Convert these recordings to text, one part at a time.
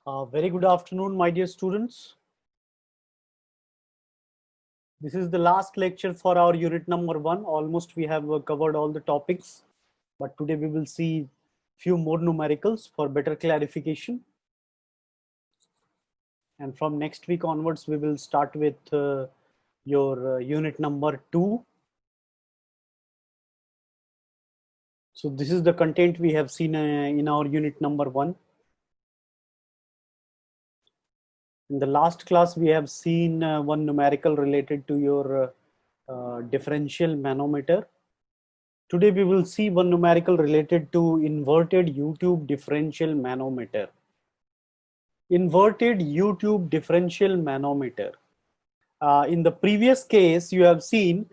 Very good afternoon, my dear students. This is the last lecture for our unit number 1. Almost we have covered all the topics, but today we will see few more numericals for better clarification. And from next week onwards, we will start with your unit number 2. So this is the content we have seen in our unit number 1. In the last class, we have seen one numerical related to your differential manometer. Today we will see one numerical related to inverted U-tube differential manometer. Inverted U-tube differential manometer. In the previous case, you have seen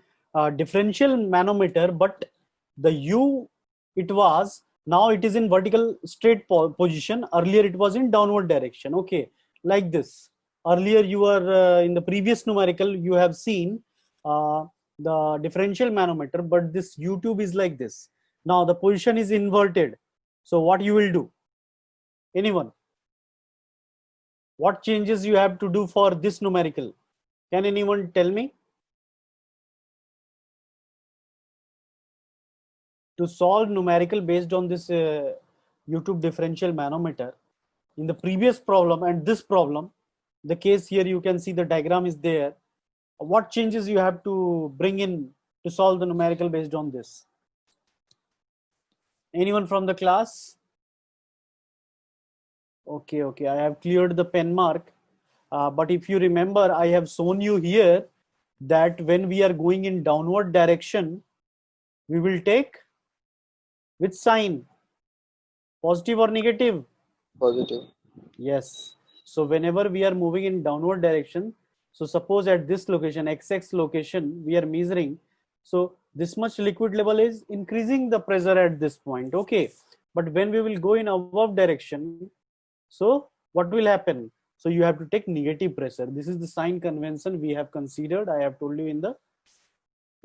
differential manometer, but the U it was, now it is in vertical straight position. Earlier it was in downward direction. Okay, like this. Earlier you were in the previous numerical, you have seen the differential manometer, but this U-tube is like this. Now the position is inverted. So what you will do? Anyone? What changes you have to do for this numerical? Can anyone tell me? To solve numerical based on this U-tube differential manometer, in the previous problem and this problem, the case here you can see the diagram is there. What changes you have to bring in to solve the numerical based on this? Anyone from the class? Okay, I have cleared the pen mark. But if you remember, I have shown you here that when we are going in downward direction, we will take which sign? Positive or negative? Positive. Yes. So whenever we are moving in downward direction, so suppose at this location, XX location, we are measuring. So this much liquid level is increasing the pressure at this point. Okay. But when we will go in above direction, so what will happen? So you have to take negative pressure. This is the sign convention we have considered. I have told you in the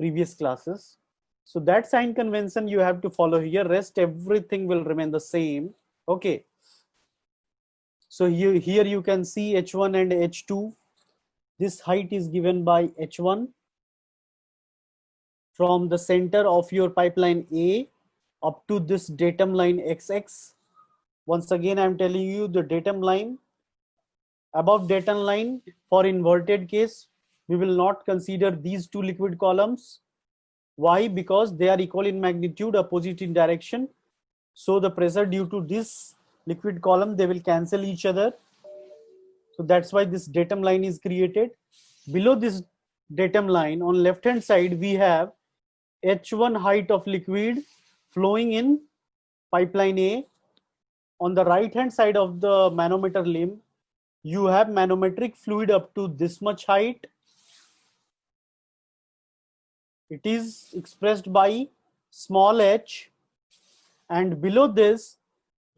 previous classes. So that sign convention you have to follow here. Rest everything will remain the same. Okay. So here you can see H1 and H2. This height is given by H1 from the center of your pipeline A up to this datum line XX. Once again, I'm telling you the datum line. Above datum line, for inverted case, we will not consider these two liquid columns. Why? Because they are equal in magnitude, opposite in direction. So the pressure due to this liquid column, they will cancel each other. So that's why this datum line is created. Below this datum line, on left hand side, we have H1 height of liquid flowing in pipeline A. On the right hand side of the manometer limb, you have manometric fluid up to this much height. It is expressed by small h, and below this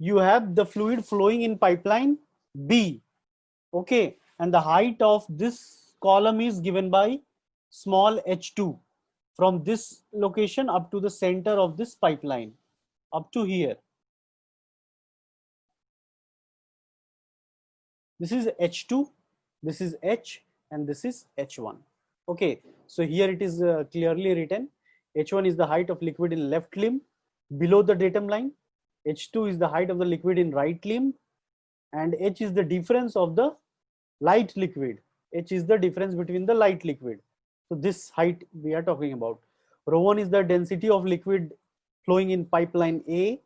you have the fluid flowing in pipeline B. Okay, and the height of this column is given by small h2 from this location up to the center of this pipeline, up to here. This is H2, this is H, and this is H1. Okay, so here it is clearly written. H1 is the height of liquid in left limb below the datum line. H2 is the height of the liquid in right limb, and H is the difference of the light liquid. H is the difference between the light liquid. So this height we are talking about. Rho1 is the density of liquid flowing in pipeline A.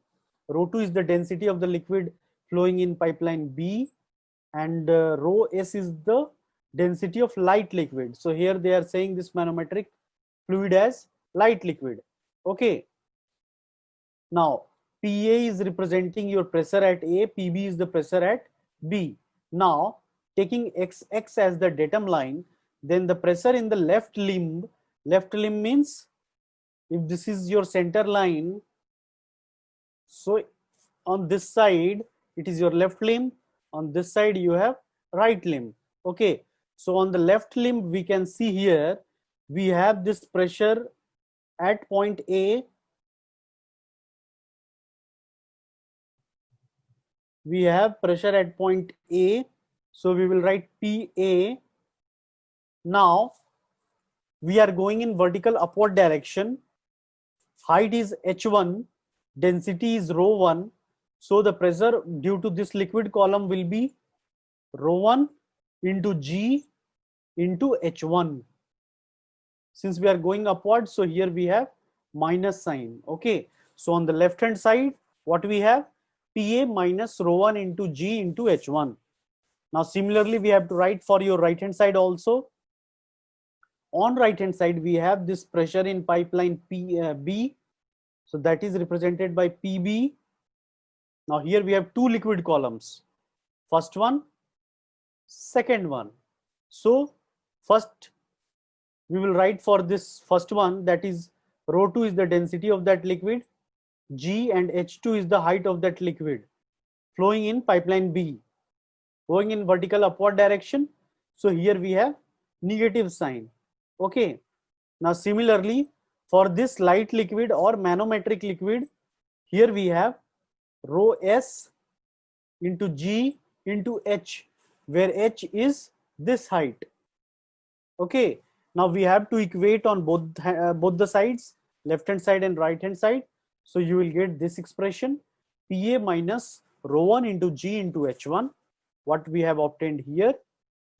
Rho2 is the density of the liquid flowing in pipeline B, and rho s is the density of light liquid. So here they are saying this manometric fluid as light liquid. Okay. Now PA is representing your pressure at A, PB is the pressure at B. Now taking XX as the datum line, then the pressure in the left limb means if this is your center line, so on this side it is your left limb, on this side you have right limb. Okay, so on the left limb we can see here we have this pressure at point A we have pressure at point A. So we will write PA. Now we are going in vertical upward direction. Height is H1, density is rho 1. So the pressure due to this liquid column will be rho 1 into G into H1. Since we are going upward, so here we have minus sign. Okay, so on the left hand side, what we have? PA minus rho 1 into G into H1. Now similarly, we have to write for your right hand side also. On right hand side, we have this pressure in pipeline B. So that is represented by PB. Now here we have two liquid columns. First one, second one. So first we will write for this first one, that is rho 2 is the density of that liquid, G and H2 is the height of that liquid flowing in pipeline B, going in vertical upward direction. So here we have negative sign. Okay, now similarly for this light liquid or manometric liquid, here we have rho S into G into H, where H is this height. Okay, now we have to equate on both the sides, left hand side and right hand side. So you will get this expression, PA minus rho 1 into G into H1, what we have obtained here,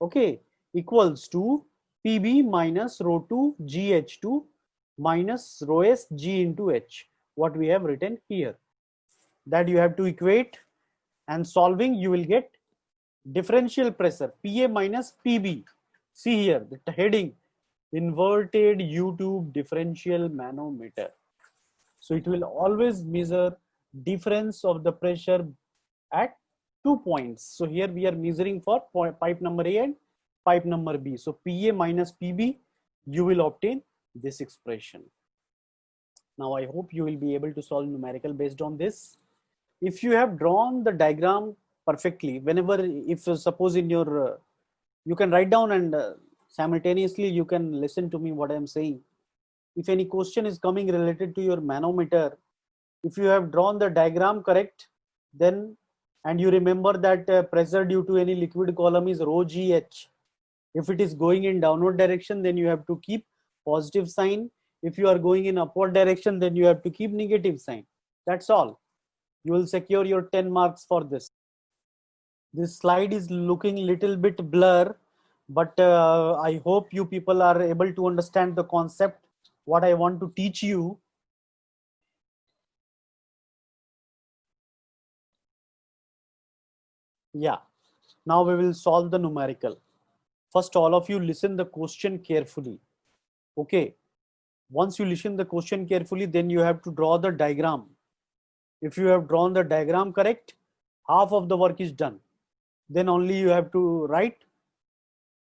okay, equals to PB minus rho 2 GH2 minus rho S G into H, what we have written here. That you have to equate, and solving you will get differential pressure PA minus PB. See here the heading, inverted U-tube differential manometer. So it will always measure difference of the pressure at 2 points. So here we are measuring for pipe number A and pipe number B. So PA minus PB, you will obtain this expression. Now I hope you will be able to solve numerical based on this. If you have drawn the diagram perfectly, whenever, if suppose in your, you can write down and simultaneously you can listen to me what I am saying. If any question is coming related to your manometer, if you have drawn the diagram correct, then, and you remember that pressure due to any liquid column is rho GH. If it is going in downward direction, then you have to keep positive sign. If you are going in upward direction, then you have to keep negative sign. That's all. You will secure your 10 marks for this. This slide is looking little bit blur, but I hope you people are able to understand the concept, what I want to teach you. Yeah, now we will solve the numerical. First, all of you listen the question carefully. Okay, once you listen the question carefully, then you have to draw the diagram. If you have drawn the diagram correct, half of the work is done. Then only you have to write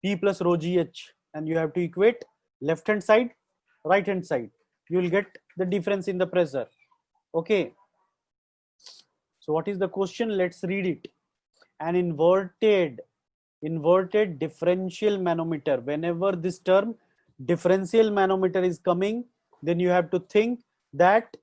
P plus rho GH, and you have to equate left hand side, right hand side. You will get the difference in the pressure. Okay, so what is the question? Let's read it. An inverted differential manometer. Whenever this term differential manometer is coming, then you have to think that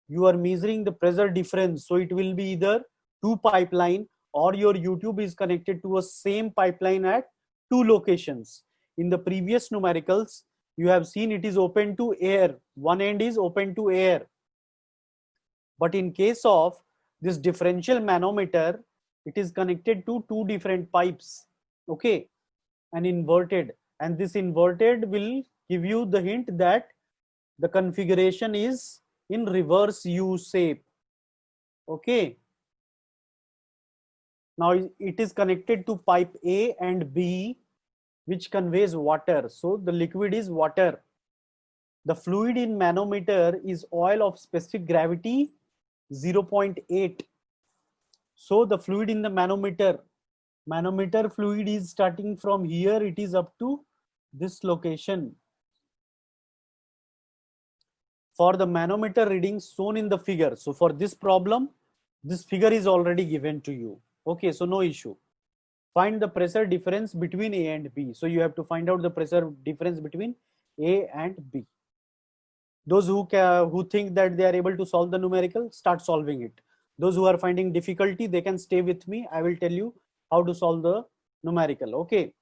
you are measuring the pressure difference. So it will be either two pipeline, or your U-tube is connected to a same pipeline at two locations. In the previous numericals, you have seen it is open to air. One end is open to air. But in case of this differential manometer, it is connected to two different pipes. Okay, and inverted. And this inverted will give you the hint that the configuration is in reverse U shape. Okay. Now it is connected to pipe A and B, which conveys water. So the liquid is water. The fluid in manometer is oil of specific gravity 0.8. So the fluid in the manometer fluid is starting from here, it is up to this location. For the manometer readings shown in the figure. So for this problem, this figure is already given to you. Okay, so no issue. Find the pressure difference between A and B. So you have to find out the pressure difference between A and B. Those who think that they are able to solve the numerical, start solving it. Those who are finding difficulty, they can stay with me. I will tell you how to solve the numerical. Okay.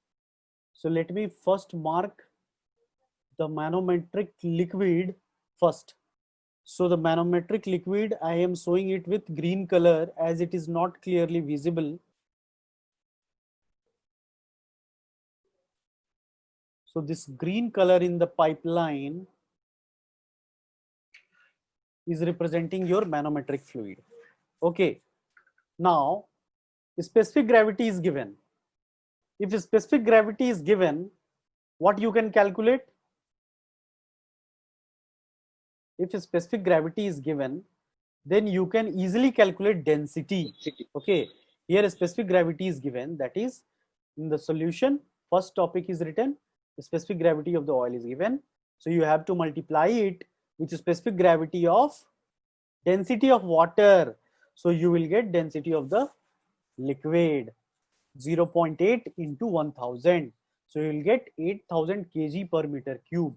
So let me first mark the manometric liquid first. So the manometric liquid, I am showing it with green color as it is not clearly visible. So this green color in the pipeline is representing your manometric fluid. Okay. Now, specific gravity is given. If specific gravity is given, what you can calculate? If a specific gravity is given, then you can easily calculate density. Okay, here a specific gravity is given, that is in the solution, first topic is written, the specific gravity of the oil is given. So you have to multiply it with the specific gravity of density of water. So you will get density of the liquid 0.8 into 1000. So you will get 8000 kg per meter cube.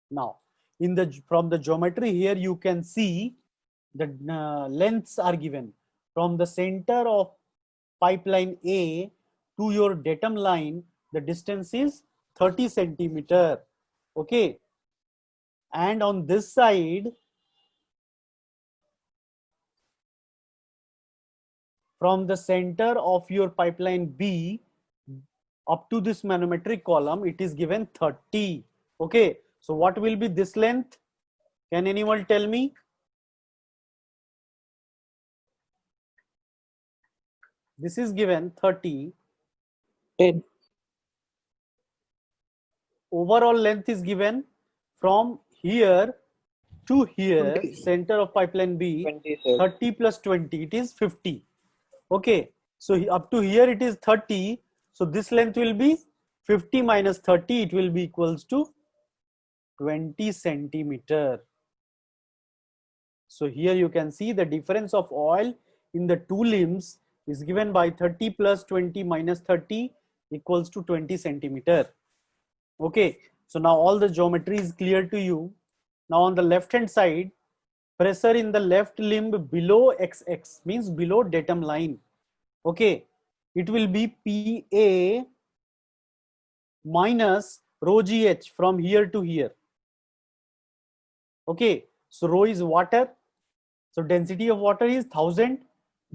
Now, from the geometry here, you can see the lengths are given from the center of pipeline A to your datum line. The distance is 30 centimeter. Okay, and on this side, from the center of your pipeline B up to this manometric column, it is given 30. Okay, so what will be this length? Can anyone tell me? This is given 30. 10. Overall length is given from here to here, 20. center of pipeline B, 20, sir. 30 plus 20, it is 50. Okay, so up to here it is 30. So this length will be 50 minus 30, it will be equals to 20 centimeter. So here you can see the difference of oil in the two limbs is given by 30 plus 20 minus 30 equals to 20 centimeter. Okay, so now all the geometry is clear to you. Now on the left hand side, pressure in the left limb below XX means below datum line. Okay, it will be PA minus rho GH from here to here. Okay, so rho is water. So density of water is 1000,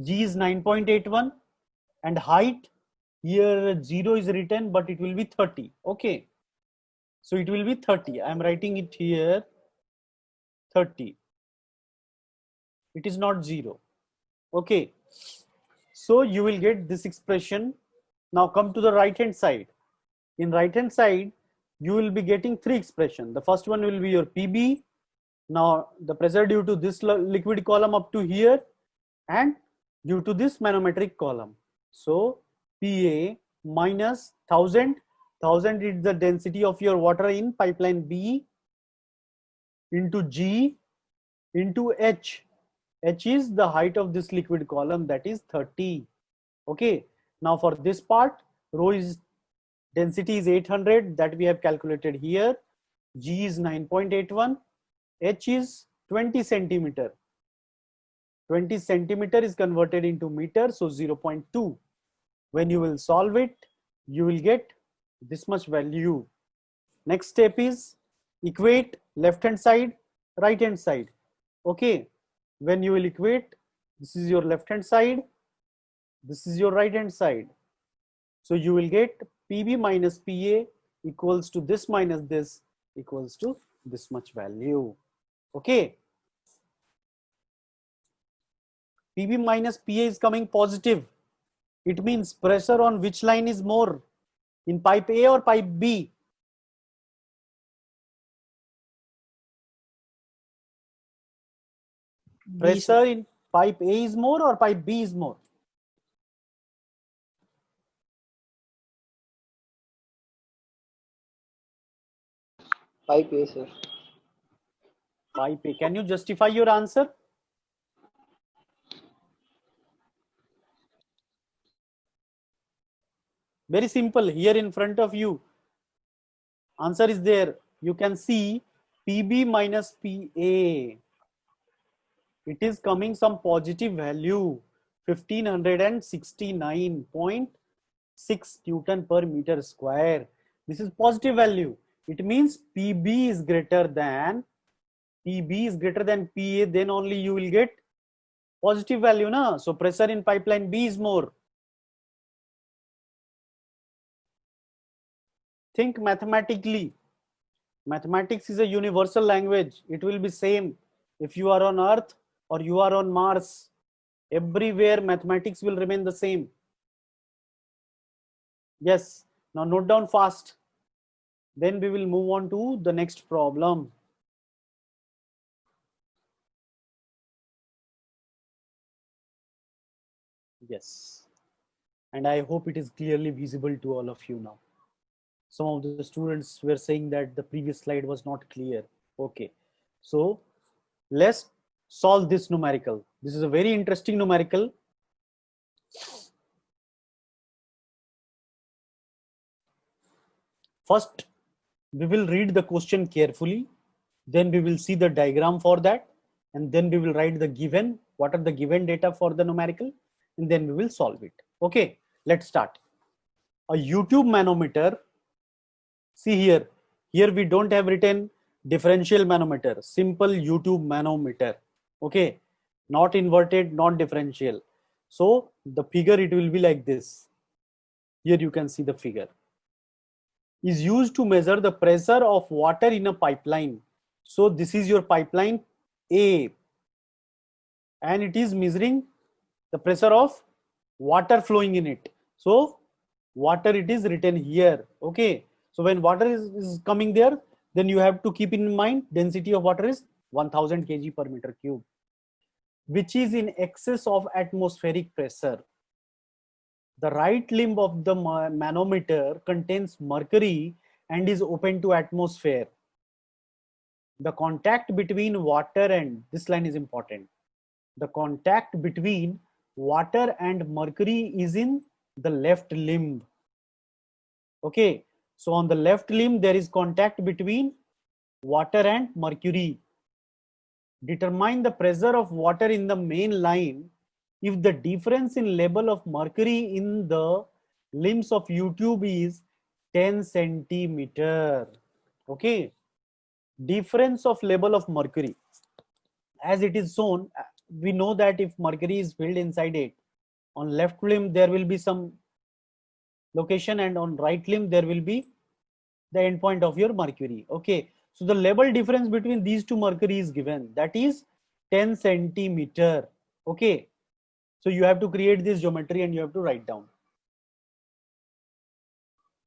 G is 9.81, and height here 0 is written, but it will be 30. Okay, so it will be 30. I am writing it here 30. It is not 0. Okay, so you will get this expression. Now come to the right hand side. In right hand side, you will be getting three expressions. The first one will be your PB. Now the pressure due to this liquid column up to here and due to this manometric column. So PA minus 1000. 1000 is the density of your water in pipeline B into G into H. H is the height of this liquid column, that is 30. Okay, now for this part, rho is density is 800, that we have calculated here. G is 9.81. H is 20 centimeter. 20 centimeter is converted into meter, so 0.2. When you will solve it, you will get this much value. Next step is equate left hand side, right hand side. Okay, when you will equate, this is your left hand side, this is your right hand side. So you will get PB minus PA equals to this minus this equals to this much value. Okay, PB minus PA is coming positive. It means pressure on which line is more, in pipe A or pipe B? Pressure in pipe A is more or pipe B is more? Pipe A, sir. Pipe A. Can you justify your answer? Very simple. Here in front of you, answer is there. You can see PB minus PA. It is coming some positive value, 1569.6 Newton per meter square. This is positive value. It means PB is greater than PA, then only you will get positive value, na? So pressure in pipeline B is more. Think mathematically. Mathematics is a universal language. It will be same if you are on Earth or you are on Mars. Everywhere mathematics will remain the same. Yes, now note down fast. Then we will move on to the next problem. Yes, and I hope it is clearly visible to all of you now. Some of the students were saying that the previous slide was not clear. Okay, so let's solve this numerical. This is a very interesting numerical. First, we will read the question carefully. Then we will see the diagram for that. And then we will write the given, what are the given data for the numerical. And then we will solve it. Okay, let's start. A YouTube manometer. See here we don't have written differential manometer, simple YouTube manometer. Okay, not inverted, not differential. So the figure, it will be like this. Here you can see the figure. Is used to measure the pressure of water in a pipeline. So this is your pipeline A, and it is measuring the pressure of water flowing in it. So water, it is written here. Okay, so when water is coming there, then you have to keep in mind density of water is 1000 kg per meter cube, which is in excess of atmospheric pressure. The right limb of the manometer contains mercury and is open to atmosphere. The contact between water and, this line is important, the contact between water and mercury is in the left limb. Okay, so on the left limb there is contact between water and mercury. Determine the pressure of water in the main line if the difference in level of mercury in the limbs of YouTube is 10 centimeter. Okay, difference of level of mercury, as it is shown, we know that if mercury is filled inside it, on left limb there will be some location and on right limb there will be the endpoint of your mercury. Okay, so the level difference between these two mercury is given, that is 10 centimeter. Okay, so you have to create this geometry and you have to write down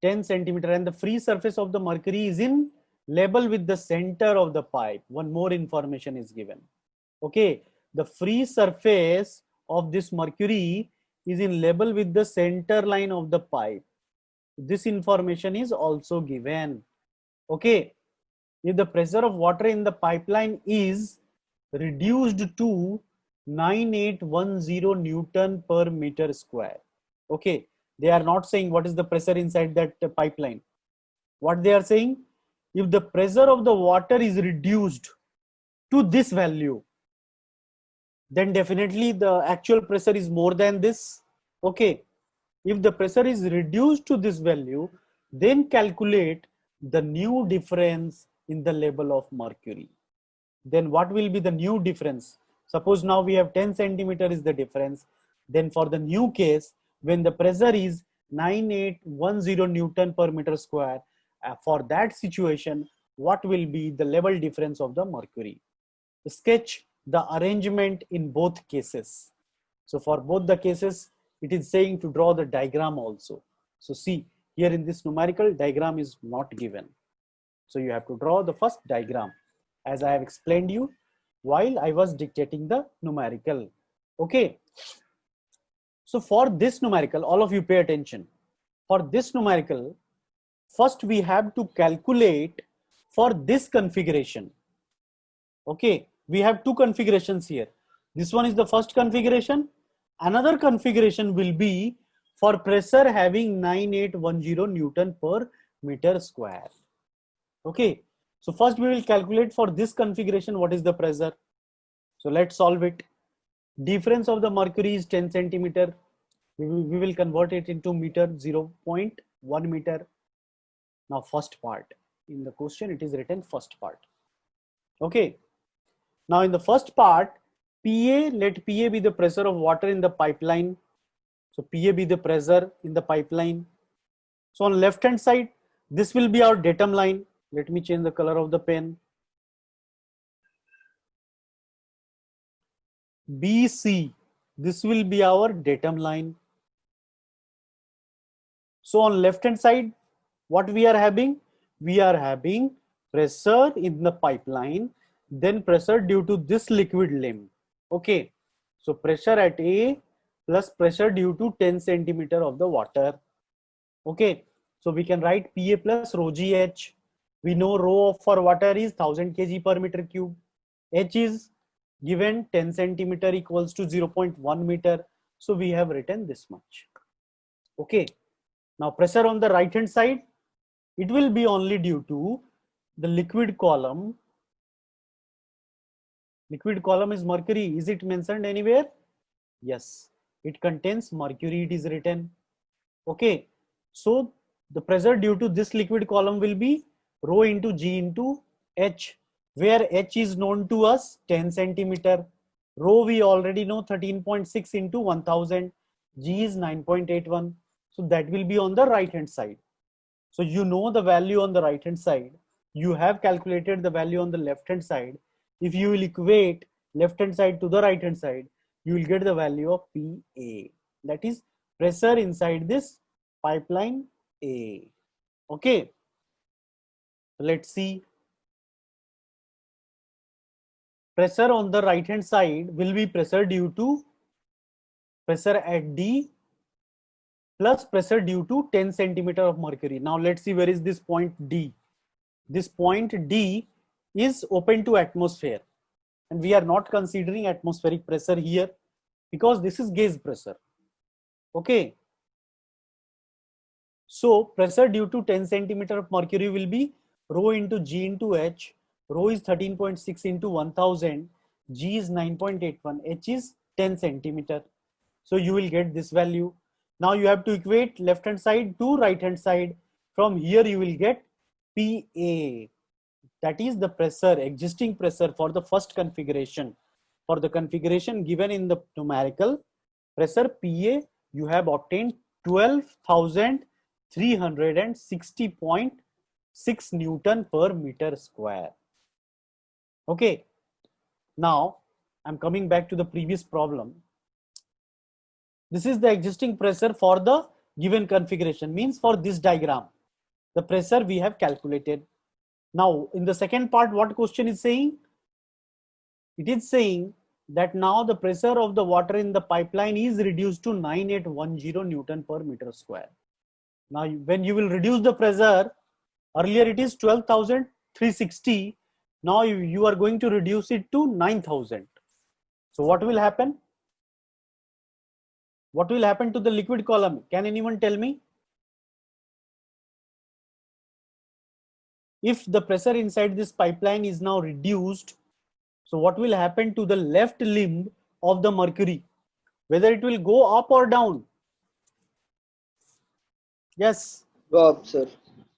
10 centimeter, and the free surface of the mercury is in level with the center of the pipe. One more information is given. Okay, the free surface of this mercury is in level with the center line of the pipe. This information is also given. Okay, if the pressure of water in the pipeline is reduced to 9810 Newton per meter square. Okay, they are not saying what is the pressure inside that pipeline. What they are saying, if the pressure of the water is reduced to this value, then definitely the actual pressure is more than this. Okay, if the pressure is reduced to this value, then calculate the new difference in the level of mercury. Then what will be the new difference? Suppose now we have 10 centimeter is the difference. Then for the new case, when the pressure is 9810 Newton per meter square, for that situation, what will be the level difference of the mercury? Sketch the arrangement in both cases. So for both the cases, it is saying to draw the diagram also. So see, here in this numerical, diagram is not given. So you have to draw the first diagram, as I have explained you while I was dictating the numerical. Okay. So for this numerical, all of you pay attention. For this numerical, first we have to calculate for this configuration. Okay, we have two configurations here. This one is the first configuration. Another configuration will be for pressure having 9810 Newton per meter square. Okay, so first we will calculate for this configuration what is the pressure. So let's solve it. Difference of the mercury is 10 centimeter. We will convert it into meter, 0.1 meter. Now first part, in the question it is written first part. Okay, now in the first part, PA, let PA be the pressure of water in the pipeline. So PA be the pressure in the pipeline. So on left hand side, this will be our datum line. Let me change the color of the pen. BC, this will be our datum line. So on left hand side, what we are having? We are having pressure in the pipeline, then pressure due to this liquid limb. Okay, so pressure at A plus pressure due to 10 centimeter of the water. Okay, so we can write PA plus rho GH. We know rho for water is 1000 kg per meter cube. H is given 10 centimeter equals to 0.1 meter. So we have written this much. Okay, now pressure on the right hand side, it will be only due to the liquid column. Liquid column is mercury. Is it mentioned anywhere? Yes, it contains mercury, it is written. Okay, so the pressure due to this liquid column will be rho into G into H, where H is known to us 10 centimeter. Rho we already know 13.6 into 1000. G is 9.81. So that will be on the right hand side. So you know the value on the right hand side. You have calculated the value on the left hand side. If you will equate left hand side to the right hand side, you will get the value of PA. That is pressure inside this pipeline A. Okay. Let's see. Pressure on the right hand side will be pressure due to pressure at D plus pressure due to 10 centimeter of mercury. Now let's see where is this point D. This point D is open to atmosphere, and we are not considering atmospheric pressure here because this is gauge pressure. Okay. So pressure due to 10 centimeter of mercury will be rho into G into H. Rho is 13.6 into 1000. G is 9.81. H is 10 centimeter. So you will get this value. Now you have to equate left hand side to right hand side. From here you will get PA. That is the pressure, existing pressure for the first configuration. For the configuration given in the numerical, pressure PA, you have obtained 12,360.6 Newton per meter square. Okay, now I'm coming back to the previous problem. This is the existing pressure for the given configuration, means for this diagram, the pressure we have calculated. Now in the second part, what question is saying? It is saying that now the pressure of the water in the pipeline is reduced to 9810 Newton per meter square. Now when you will reduce the pressure, earlier it is 12,360. Now you are going to reduce it to 9,000. So what will happen? What will happen to the liquid column? Can anyone tell me? If the pressure inside this pipeline is now reduced, so what will happen to the left limb of the mercury? Whether it will go up or down? Yes. Go up, sir.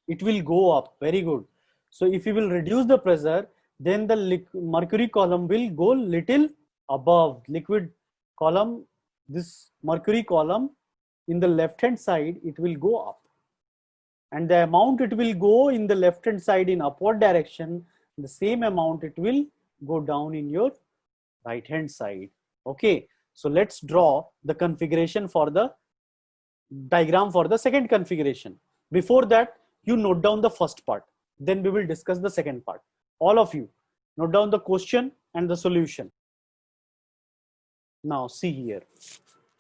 It will go up. Very good. So if you will reduce the pressure, then the mercury column will go little above. Liquid column, this mercury column in the left hand side, it will go up. And the amount it will go in the left hand side in upward direction, the same amount it will go down in your right hand side. Okay, so let's draw the configuration for the diagram for the second configuration. Before that, you note down the first part, then we will discuss the second part. All of you note down the question and the solution. Now see here,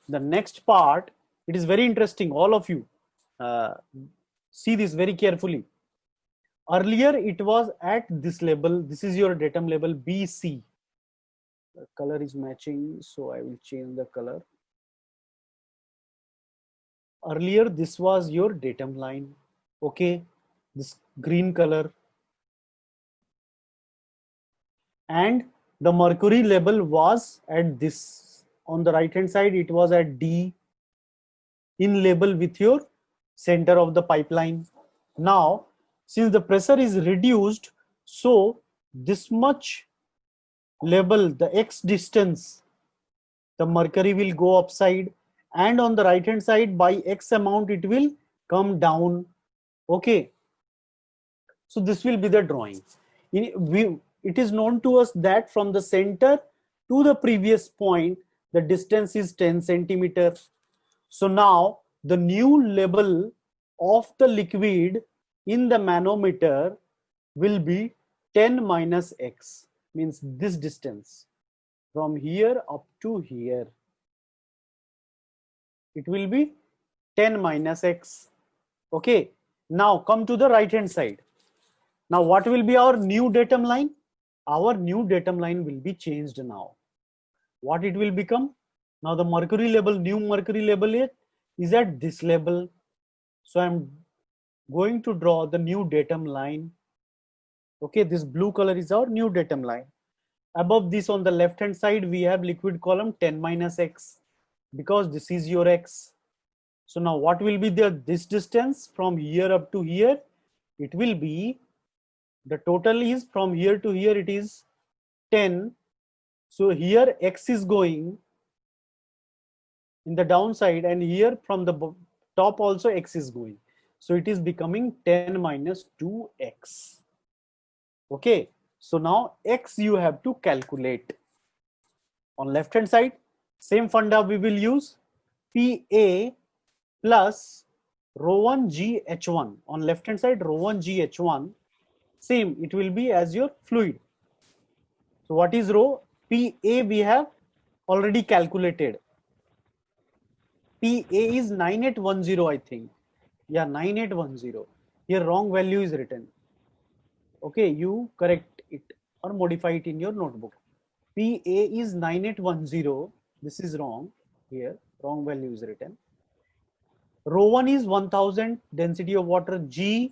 the next part, it is very interesting. All of you see this very carefully. Earlier it was at this level. This is your datum level BC. The color is matching, so I will change the color. Earlier this was your datum line. Okay, this green color. And the mercury level was at this, on the right hand side it was at D, in level with your center of the pipeline. Now since the pressure is reduced, so this much level, the x distance, the mercury will go upside, and on the right hand side by x amount it will come down. Okay, so this will be the drawing. It is known to us that from the center to the previous point the distance is 10 centimeter. So now the new level of the liquid in the manometer will be 10 minus x, means this distance from here up to here, it will be 10 minus x. Okay, now come to the right hand side. Now what will be our new datum line? Our new datum line will be changed now. What it will become? Now the mercury level, new mercury level is at this level. So I'm going to draw the new datum line. Okay, this blue color is our new datum line. Above this on the left hand side we have liquid column 10 minus x, because this is your x. So now what will be this distance from here up to here? It will be, the total is from here to here it is 10. So here x is going in the downside, and here from the top also x is going. So it is becoming 10 minus 2x. Okay, so now x you have to calculate. On left hand side, same funda we will use, PA plus rho 1 G H1. On left hand side, rho 1 G H1, same, it will be as your fluid. So what is rho? PA we have already calculated. PA is 9810, I think. Yeah, 9810. Here wrong value is written. Okay, you correct it or modify it in your notebook. PA is 9810. This is wrong. Here wrong value is written. Rho 1 is 1000 density of water. G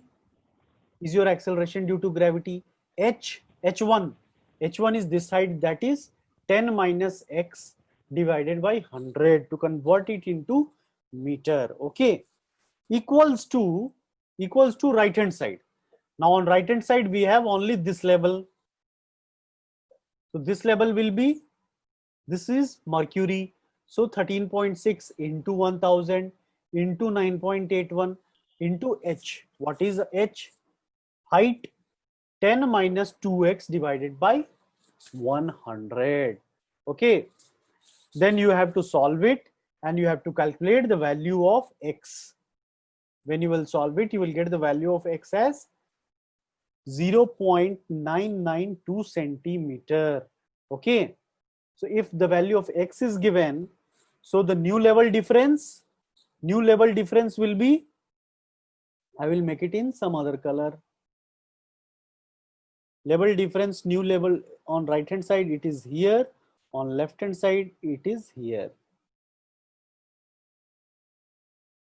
is your acceleration due to gravity. H1 is this side, that is 10 minus x divided by 100 to convert it into meter. Okay, equals to right hand side. Now on right hand side we have only this level. So this level will be, this is mercury. So 13.6 into 1000 into 9.81 into h. What is h? Height 10 minus 2x divided by 100. Okay, then you have to solve it and you have to calculate the value of x. When you will solve it, you will get the value of x as 0.992 centimeter. Okay, so if the value of x is given, so the new level difference will be, I will make it in some other color. Level difference, new level, on right hand side it is here, on left hand side it is here.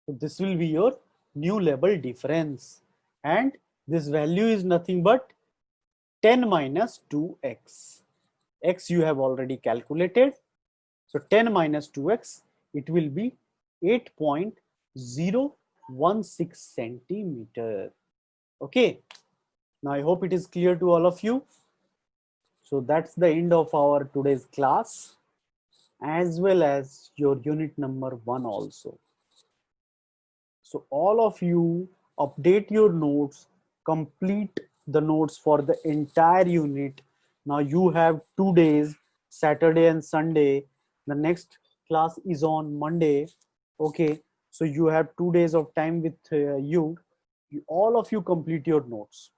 So this will be your new level difference, and this value is nothing but 10 minus 2x. X you have already calculated. So 10 minus 2x, it will be 8.016 centimeter. Okay, now I hope it is clear to all of you. So that's the end of our today's class, as well as your unit number 1 also. So all of you update your notes, complete the notes for the entire unit. Now you have 2 days, Saturday and Sunday. The next class is on Monday. Okay, so you have 2 days of time with you. All of you complete your notes.